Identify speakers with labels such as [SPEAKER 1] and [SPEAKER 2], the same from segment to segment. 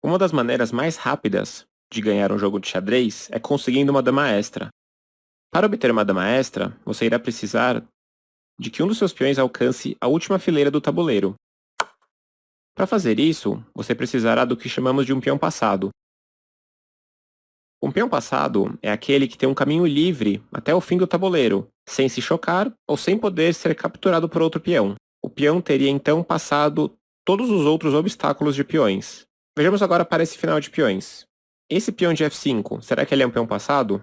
[SPEAKER 1] Uma das maneiras mais rápidas de ganhar um jogo de xadrez é conseguindo uma dama extra. Para obter uma dama extra, você irá precisar de que um dos seus peões alcance a última fileira do tabuleiro. Para fazer isso, você precisará do que chamamos de um peão passado. Um peão passado é aquele que tem um caminho livre até o fim do tabuleiro, sem se chocar ou sem poder ser capturado por outro peão. O peão teria então passado todos os outros obstáculos de peões. Vejamos agora para esse final de peões. Esse peão de F5, será que ele é um peão passado?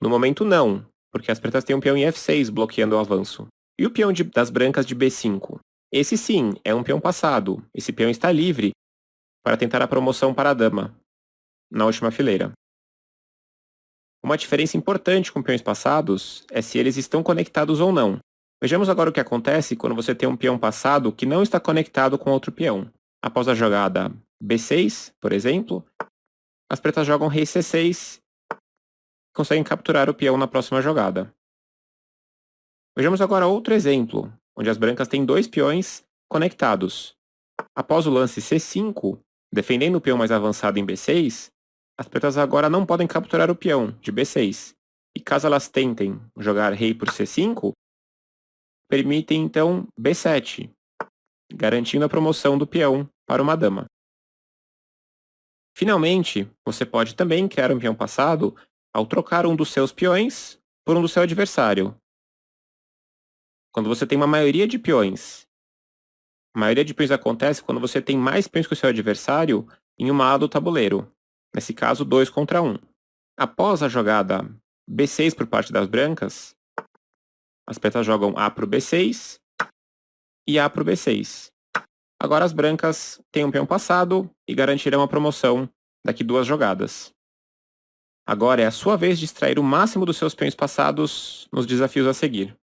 [SPEAKER 1] No momento não, porque as pretas têm um peão em F6 bloqueando o avanço. E o peão das brancas de B5? Esse sim, é um peão passado. Esse peão está livre para tentar a promoção para a dama, na última fileira. Uma diferença importante com peões passados é se eles estão conectados ou não. Vejamos agora o que acontece quando você tem um peão passado que não está conectado com outro peão. Após a jogada B6, por exemplo, as pretas jogam rei C6 e conseguem capturar o peão na próxima jogada. Vejamos agora outro exemplo, onde as brancas têm dois peões conectados. Após o lance C5, defendendo o peão mais avançado em B6, as pretas agora não podem capturar o peão de B6. E caso elas tentem jogar rei por C5, permitem então B7, garantindo a promoção do peão para uma dama. Finalmente, você pode também criar um peão passado ao trocar um dos seus peões por um do seu adversário. Quando você tem uma maioria de peões. A maioria de peões acontece quando você tem mais peões que o seu adversário em uma ala do tabuleiro. Nesse caso, 2 contra 1. Após a jogada B6 por parte das brancas, as pretas jogam A para o B6 e A para o B6. Agora as brancas têm um peão passado e garantirão a promoção daqui 2 jogadas. Agora é a sua vez de extrair o máximo dos seus peões passados nos desafios a seguir.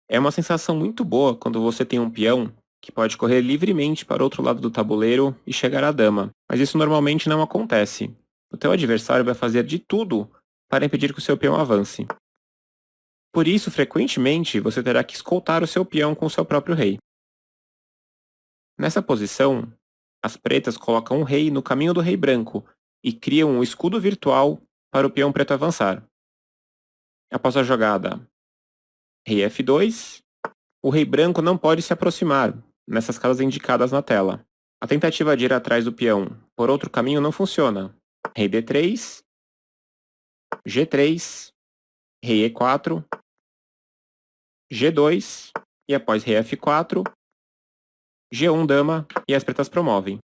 [SPEAKER 1] É uma sensação muito boa quando você tem um peão que pode correr livremente para outro lado do tabuleiro e chegar à dama, mas isso normalmente não acontece. O teu adversário vai fazer de tudo para impedir que o seu peão avance. Por isso, frequentemente, você terá que escoltar o seu peão com o seu próprio rei. Nessa posição, as pretas colocam o rei no caminho do rei branco e criam um escudo virtual para o peão preto avançar. Após a jogada rei F2, o rei branco não pode se aproximar nessas casas indicadas na tela. A tentativa de ir atrás do peão por outro caminho não funciona. Rei D3, G3, rei E4, G2 e após rei F4, G1 dama e as pretas promovem.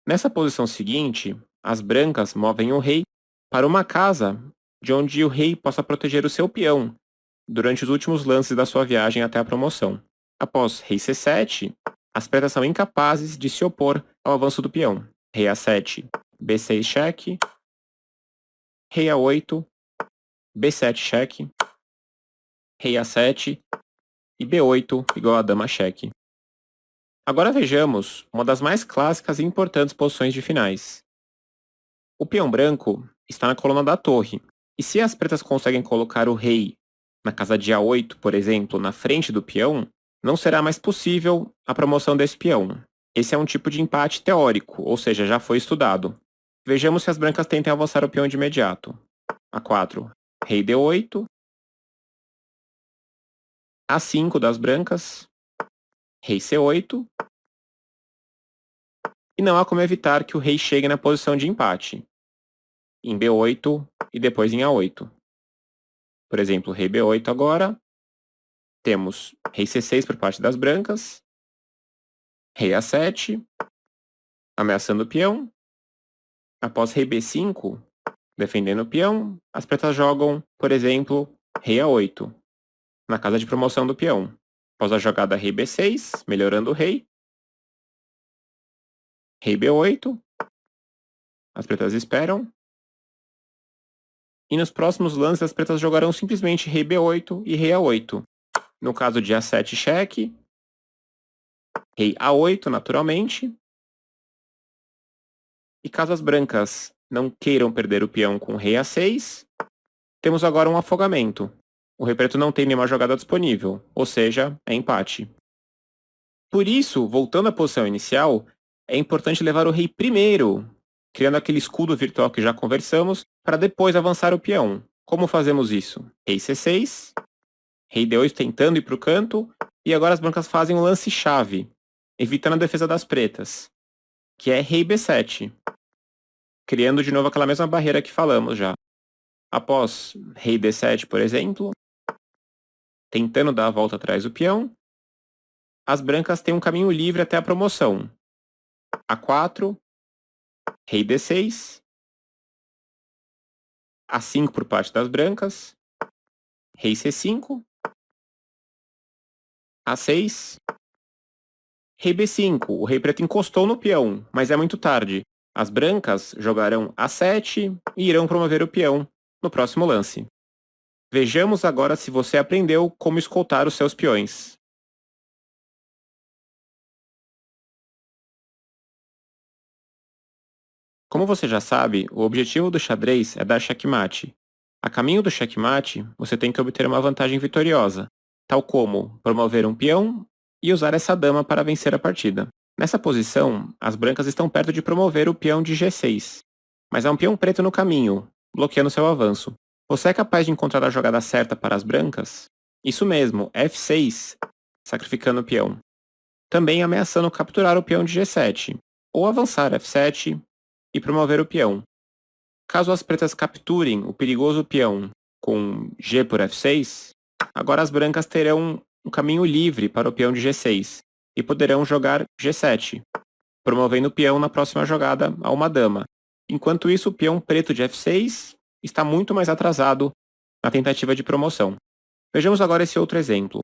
[SPEAKER 1] Nessa posição seguinte, as brancas movem o rei para uma casa de onde o rei possa proteger o seu peão durante os últimos lances da sua viagem até a promoção. Após rei C7, as pretas são incapazes de se opor ao avanço do peão. Rei A7, B6 cheque, rei A8, B7 cheque, rei A7 e B8 igual a dama cheque. Agora vejamos uma das mais clássicas e importantes posições de finais. O peão branco está na coluna da torre, e se as pretas conseguem colocar o rei na casa de A8, por exemplo, na frente do peão, não será mais possível a promoção desse peão. Esse é um tipo de empate teórico, ou seja, já foi estudado. Vejamos se as brancas tentem avançar o peão de imediato. A4, rei D8, A5 das brancas, rei C8, e não há como evitar que o rei chegue na posição de empate, em B8 e depois em A8. Por exemplo, rei B8 agora, temos rei C6 por parte das brancas, rei A7, ameaçando o peão. Após rei B5, defendendo o peão, as pretas jogam, por exemplo, rei A8, na casa de promoção do peão. Após a jogada rei B6, melhorando o rei, rei B8, as pretas esperam. E nos próximos lances, as pretas jogarão simplesmente rei B8 e rei A8. No caso de A7 cheque, rei A8 naturalmente. E caso as brancas não queiram perder o peão com rei A6, temos agora um afogamento. O rei preto não tem nenhuma jogada disponível, ou seja, é empate. Por isso, voltando à posição inicial, é importante levar o rei primeiro, criando aquele escudo virtual que já conversamos, para depois avançar o peão. Como fazemos isso? Rei C6, rei D8 tentando ir para o canto, e agora as brancas fazem um lance-chave, evitando a defesa das pretas, que é rei B7, criando de novo aquela mesma barreira que falamos já. Após rei D7, por exemplo, tentando dar a volta atrás do peão, as brancas têm um caminho livre até a promoção. A4, rei D6, A5 por parte das brancas, rei C5, A6, rei B5. O rei preto encostou no peão, mas é muito tarde. As brancas jogarão A7 e irão promover o peão no próximo lance. Vejamos agora se você aprendeu como escoltar os seus peões. Como você já sabe, o objetivo do xadrez é dar checkmate. A caminho do checkmate, você tem que obter uma vantagem vitoriosa, tal como promover um peão e usar essa dama para vencer a partida. Nessa posição, as brancas estão perto de promover o peão de G6, mas há um peão preto no caminho, bloqueando seu avanço. Você é capaz de encontrar a jogada certa para as brancas? Isso mesmo, F6, sacrificando o peão. Também ameaçando capturar o peão de G7, ou avançar F7 e promover o peão. Caso as pretas capturem o perigoso peão com G por F6, agora as brancas terão um caminho livre para o peão de G6 e poderão jogar G7, promovendo o peão na próxima jogada a uma dama. Enquanto isso, o peão preto de F6 está muito mais atrasado na tentativa de promoção. Vejamos agora esse outro exemplo.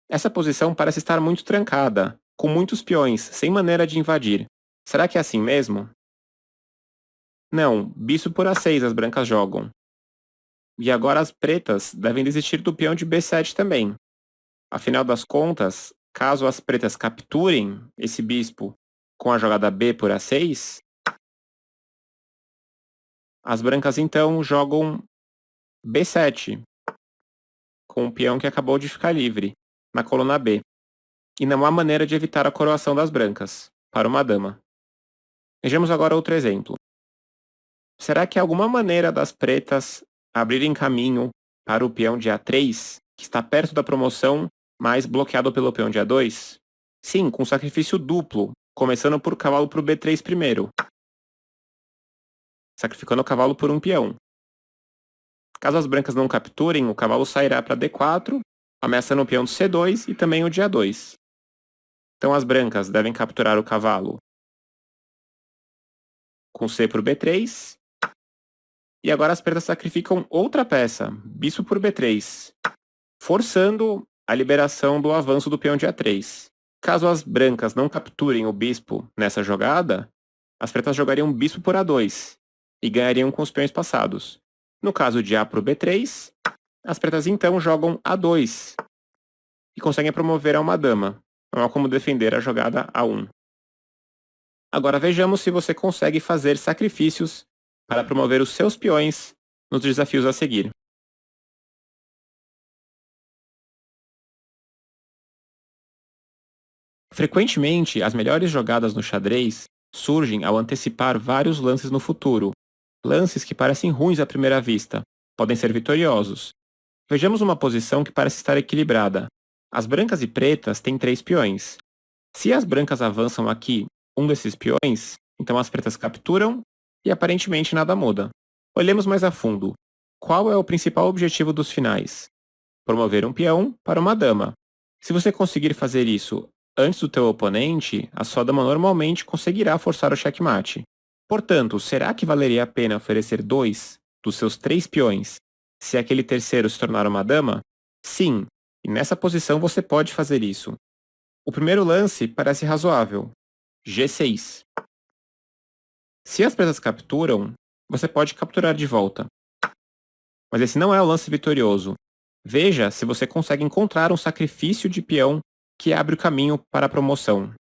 [SPEAKER 1] Essa posição parece estar muito trancada, com muitos peões, sem maneira de invadir. Será que é assim mesmo? Não, bispo por A6 as brancas jogam. E agora as pretas devem desistir do peão de B7 também. Afinal das contas, caso as pretas capturem esse bispo com a jogada B por A6, as brancas então jogam B7, com o peão que acabou de ficar livre, na coluna B. E não há maneira de evitar a coroação das brancas, para uma dama. Vejamos agora outro exemplo. Será que há alguma maneira das pretas abrirem caminho para o peão de A3, que está perto da promoção, mas bloqueado pelo peão de A2? Sim, com sacrifício duplo, começando por cavalo para o B3 primeiro, sacrificando o cavalo por um peão. Caso as brancas não capturem, o cavalo sairá para D4, ameaçando o peão de C2 e também o de A2. Então as brancas devem capturar o cavalo com C por B3, e agora as pretas sacrificam outra peça, bispo por B3, forçando a liberação do avanço do peão de A3. Caso as brancas não capturem o bispo nessa jogada, as pretas jogariam bispo por A2 e ganhariam com os peões passados. No caso de A por B3, as pretas então jogam A2 e conseguem promover a uma dama. Não há como defender a jogada A1. Agora vejamos se você consegue fazer sacrifícios para promover os seus peões nos desafios a seguir. Frequentemente, as melhores jogadas no xadrez surgem ao antecipar vários lances no futuro. Lances que parecem ruins à primeira vista, podem ser vitoriosos. Vejamos uma posição que parece estar equilibrada. As brancas e pretas têm 3 peões. Se as brancas avançam aqui um desses peões, então as pretas capturam e aparentemente nada muda. Olhemos mais a fundo. Qual é o principal objetivo dos finais? Promover um peão para uma dama. Se você conseguir fazer isso antes do teu oponente, a sua dama normalmente conseguirá forçar o checkmate. Portanto, será que valeria a pena oferecer 2 dos seus 3 peões se aquele terceiro se tornar uma dama? Sim, e nessa posição você pode fazer isso. O primeiro lance parece razoável. G6. Se as presas capturam, você pode capturar de volta. Mas esse não é o lance vitorioso. Veja se você consegue encontrar um sacrifício de peão que abre o caminho para a promoção.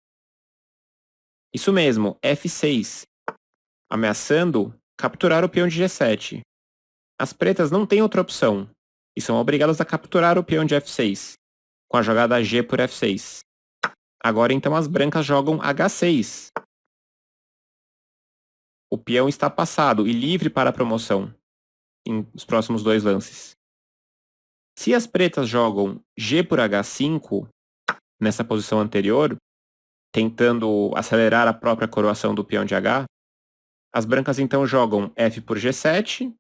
[SPEAKER 1] Isso mesmo, F6, ameaçando capturar o peão de G7. As pretas não têm outra opção. e são obrigadas a capturar o peão de F6, com a jogada G por F6. Agora então as brancas jogam H6. O peão está passado e livre para a promoção nos próximos dois lances. Se as pretas jogam G por H5, nessa posição anterior, tentando acelerar a própria coroação do peão de H, as brancas então jogam F por G7,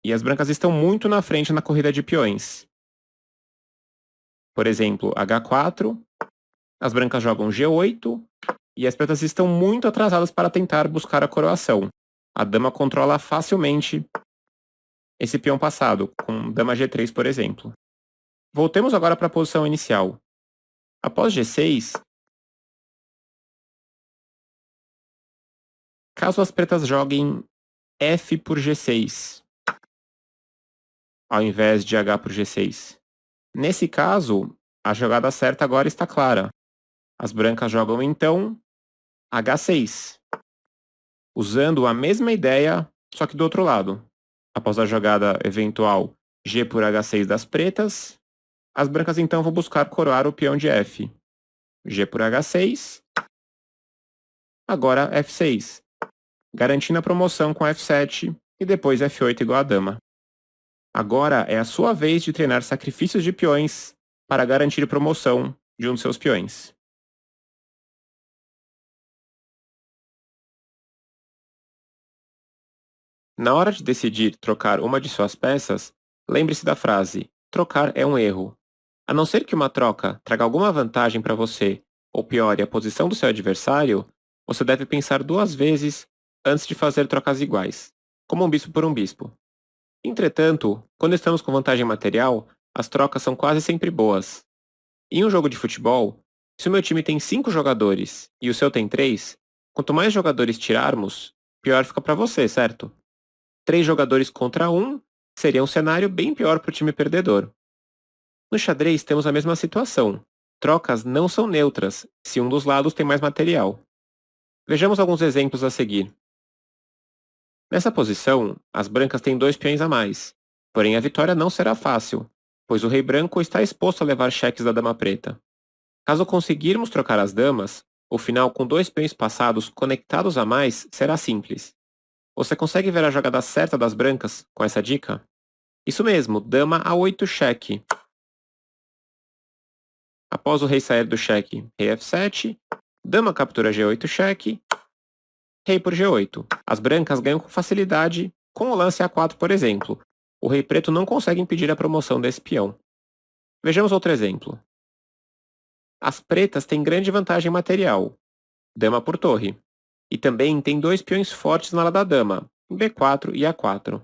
[SPEAKER 1] e as brancas estão muito na frente na corrida de peões. Por exemplo, H4, as brancas jogam G8, e as pretas estão muito atrasadas para tentar buscar a coroação. A dama controla facilmente esse peão passado, com dama G3, por exemplo. Voltemos agora para a posição inicial. Após G6, caso as pretas joguem F por G6, ao invés de H por G6. Nesse caso, a jogada certa agora está clara. As brancas jogam então H6, usando a mesma ideia, só que do outro lado. Após a jogada eventual G por H6 das pretas, as brancas então vão buscar coroar o peão de F. G por H6, agora F6, garantindo a promoção com F7 e depois F8 igual a dama. Agora é a sua vez de treinar sacrifícios de peões para garantir promoção de um dos seus peões. Na hora de decidir trocar uma de suas peças, lembre-se da frase: trocar é um erro. A não ser que uma troca traga alguma vantagem para você ou piore a posição do seu adversário, você deve pensar duas vezes antes de fazer trocas iguais, como um bispo por um bispo. Entretanto, quando estamos com vantagem material, as trocas são quase sempre boas. Em um jogo de futebol, se o meu time tem 5 jogadores e o seu tem 3, quanto mais jogadores tirarmos, pior fica para você, certo? 3 jogadores contra 1 seria um cenário bem pior para o time perdedor. No xadrez temos a mesma situação. Trocas não são neutras se um dos lados tem mais material. Vejamos alguns exemplos a seguir. Nessa posição, as brancas têm 2 peões a mais, porém a vitória não será fácil, pois o rei branco está exposto a levar cheques da dama preta. Caso conseguirmos trocar as damas, o final com 2 peões passados conectados a mais será simples. Você consegue ver a jogada certa das brancas com essa dica? Isso mesmo, dama A8 cheque. Após o rei sair do cheque, rei F7, dama captura G8 cheque, rei por G8. As brancas ganham com facilidade com o lance A4, por exemplo. O rei preto não consegue impedir a promoção desse peão. Vejamos outro exemplo. As pretas têm grande vantagem material, dama por torre. E também tem 2 peões fortes na ala da dama, B4 e A4.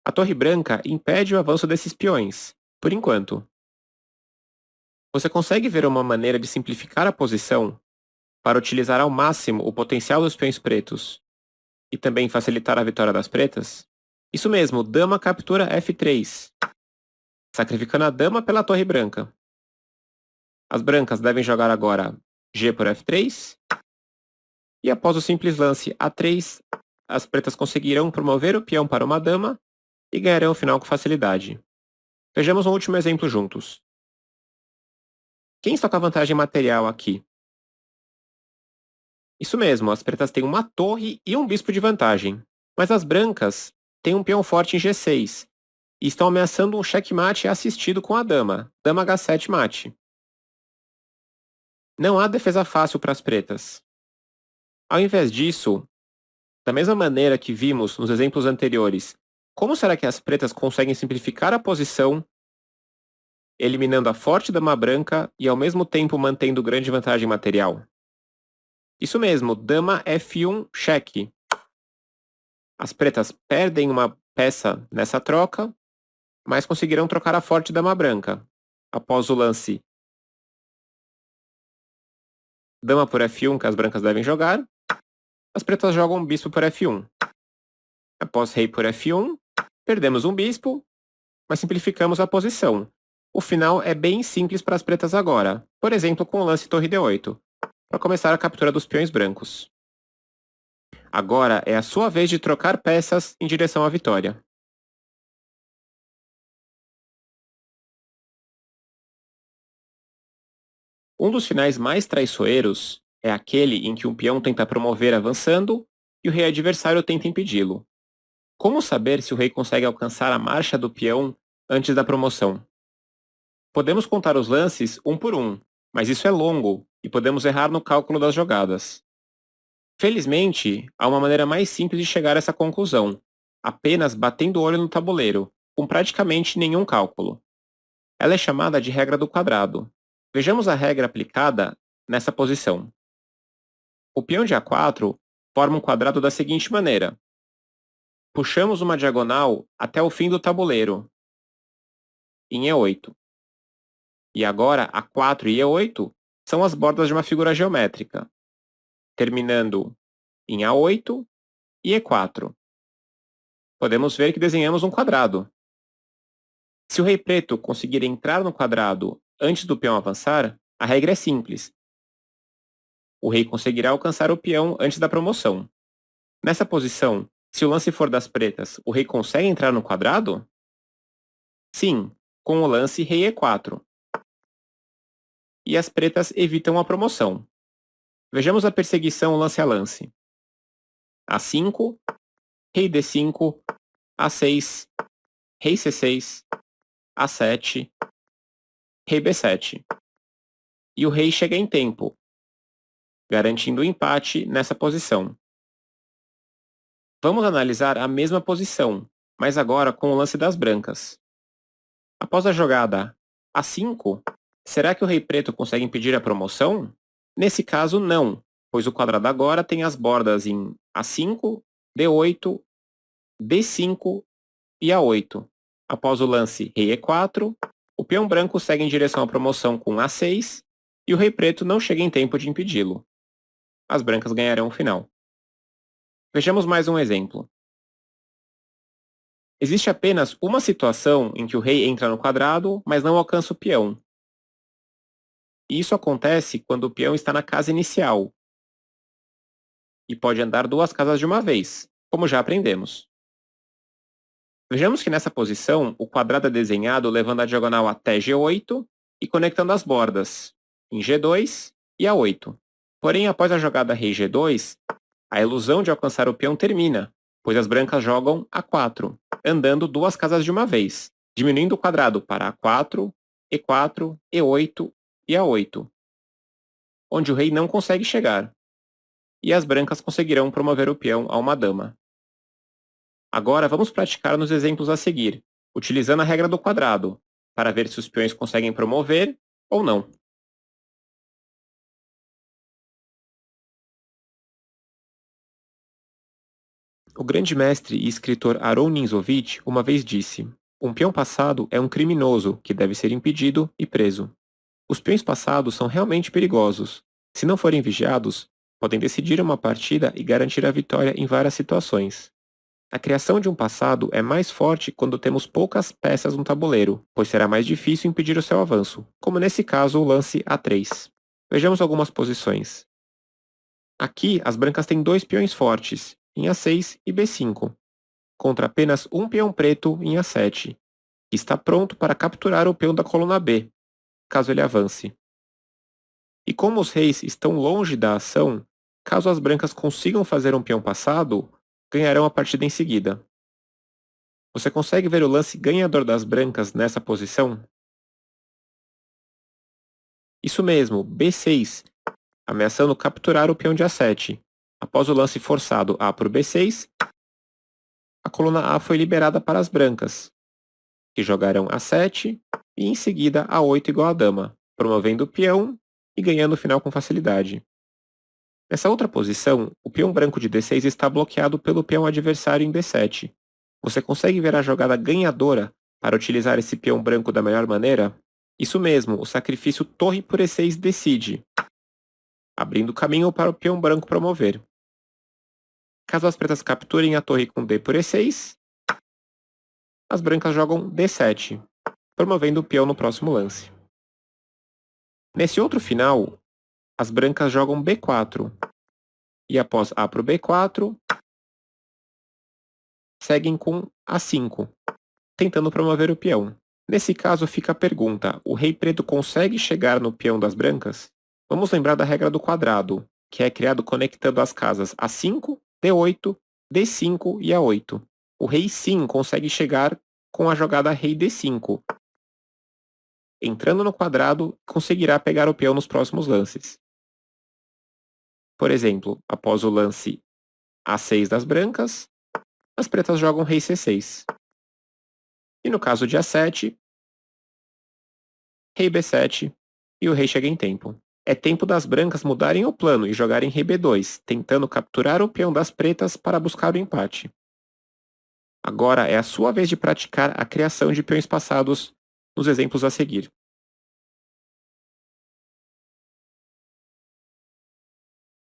[SPEAKER 1] A torre branca impede o avanço desses peões, por enquanto. Você consegue ver uma maneira de simplificar a posição para utilizar ao máximo o potencial dos peões pretos e também facilitar a vitória das pretas? Isso mesmo, dama captura F3, sacrificando a dama pela torre branca. As brancas devem jogar agora G por F3, e após o simples lance A3, as pretas conseguirão promover o peão para uma dama e ganharão o final com facilidade. Vejamos um último exemplo juntos. Quem está com a vantagem material aqui? Isso mesmo, as pretas têm uma torre e um bispo de vantagem, mas as brancas têm um peão forte em G6 e estão ameaçando um checkmate assistido com a dama, dama H7 mate. Não há defesa fácil para as pretas. Ao invés disso, da mesma maneira que vimos nos exemplos anteriores, como será que as pretas conseguem simplificar a posição, eliminando a forte dama branca e ao mesmo tempo mantendo grande vantagem material? Isso mesmo, dama F1 cheque. As pretas perdem uma peça nessa troca, mas conseguirão trocar a forte dama branca. Após o lance dama por F1 que as brancas devem jogar, as pretas jogam bispo por F1. Após rei por F1, perdemos um bispo, mas simplificamos a posição. O final é bem simples para as pretas agora, por exemplo com o lance torre D8, para começar a captura dos peões brancos. Agora é a sua vez de trocar peças em direção à vitória. Um dos finais mais traiçoeiros é aquele em que um peão tenta promover avançando e o rei adversário tenta impedi-lo. Como saber se o rei consegue alcançar a marcha do peão antes da promoção? Podemos contar os lances um por um, mas isso é longo e podemos errar no cálculo das jogadas. Felizmente, há uma maneira mais simples de chegar a essa conclusão, apenas batendo o olho no tabuleiro, com praticamente nenhum cálculo. Ela é chamada de regra do quadrado. Vejamos a regra aplicada nessa posição. O peão de A4 forma um quadrado da seguinte maneira. Puxamos uma diagonal até o fim do tabuleiro, em E8. E agora, A4 e E8 são as bordas de uma figura geométrica, terminando em A8 e E4. Podemos ver que desenhamos um quadrado. Se o rei preto conseguir entrar no quadrado antes do peão avançar, a regra é simples. O rei conseguirá alcançar o peão antes da promoção. Nessa posição, se o lance for das pretas, o rei consegue entrar no quadrado? Sim, com o lance rei E4. E as pretas evitam a promoção. Vejamos a perseguição lance a lance. A5, rei D5, A6, rei C6, A7, rei B7. E o rei chega em tempo, garantindo o empate nessa posição. Vamos analisar a mesma posição, mas agora com o lance das brancas. Após a jogada A5, será que o rei preto consegue impedir a promoção? Nesse caso, não, pois o quadrado agora tem as bordas em A5, D8, D5 e A8. Após o lance rei E4, o peão branco segue em direção à promoção com A6 e o rei preto não chega em tempo de impedi-lo. As brancas ganharão o final. Vejamos mais um exemplo. Existe apenas uma situação em que o rei entra no quadrado, mas não alcança o peão. E isso acontece quando o peão está na casa inicial e pode andar 2 casas de uma vez, como já aprendemos. Vejamos que nessa posição, o quadrado é desenhado levando a diagonal até G8 e conectando as bordas em G2 e A8. Porém, após a jogada rei G2, a ilusão de alcançar o peão termina, pois as brancas jogam A4, andando 2 casas de uma vez, diminuindo o quadrado para A4, E4, E8 e A8, onde o rei não consegue chegar, e as brancas conseguirão promover o peão a uma dama. Agora vamos praticar nos exemplos a seguir, utilizando a regra do quadrado, para ver se os peões conseguem promover ou não. O grande mestre e escritor Aron Ninzovich uma vez disse: um peão passado é um criminoso que deve ser impedido e preso. Os peões passados são realmente perigosos. Se não forem vigiados, podem decidir uma partida e garantir a vitória em várias situações. A criação de um passado é mais forte quando temos poucas peças no tabuleiro, pois será mais difícil impedir o seu avanço, como nesse caso o lance A3. Vejamos algumas posições. Aqui, as brancas têm 2 peões fortes, em A6 e B5, contra apenas um peão preto em A7, que está pronto para capturar o peão da coluna B, caso ele avance. E como os reis estão longe da ação, caso as brancas consigam fazer um peão passado, ganharão a partida em seguida. Você consegue ver o lance ganhador das brancas nessa posição? Isso mesmo, B6, ameaçando capturar o peão de A7. Após o lance forçado A por B6, a coluna A foi liberada para as brancas, que jogarão A7 e em seguida A8 igual a dama, promovendo o peão e ganhando o final com facilidade. Nessa outra posição, o peão branco de D6 está bloqueado pelo peão adversário em D7. Você consegue ver a jogada ganhadora para utilizar esse peão branco da melhor maneira? Isso mesmo, o sacrifício torre por E6 decide, abrindo caminho para o peão branco promover. Caso as pretas capturem a torre com D por E6, as brancas jogam D7, promovendo o peão no próximo lance. Nesse outro final, as brancas jogam B4, e após A por B4, seguem com A5, tentando promover o peão. Nesse caso fica a pergunta, o rei preto consegue chegar no peão das brancas? Vamos lembrar da regra do quadrado, que é criado conectando as casas A5, D8, D5 e A8. O rei sim consegue chegar com a jogada rei D5. Entrando no quadrado, conseguirá pegar o peão nos próximos lances. Por exemplo, após o lance A6 das brancas, as pretas jogam rei C6. E no caso de A7, rei B7 e o rei chega em tempo. É tempo das brancas mudarem o plano e jogarem rei B2, tentando capturar o peão das pretas para buscar o empate. Agora é a sua vez de praticar a criação de peões passados nos exemplos a seguir.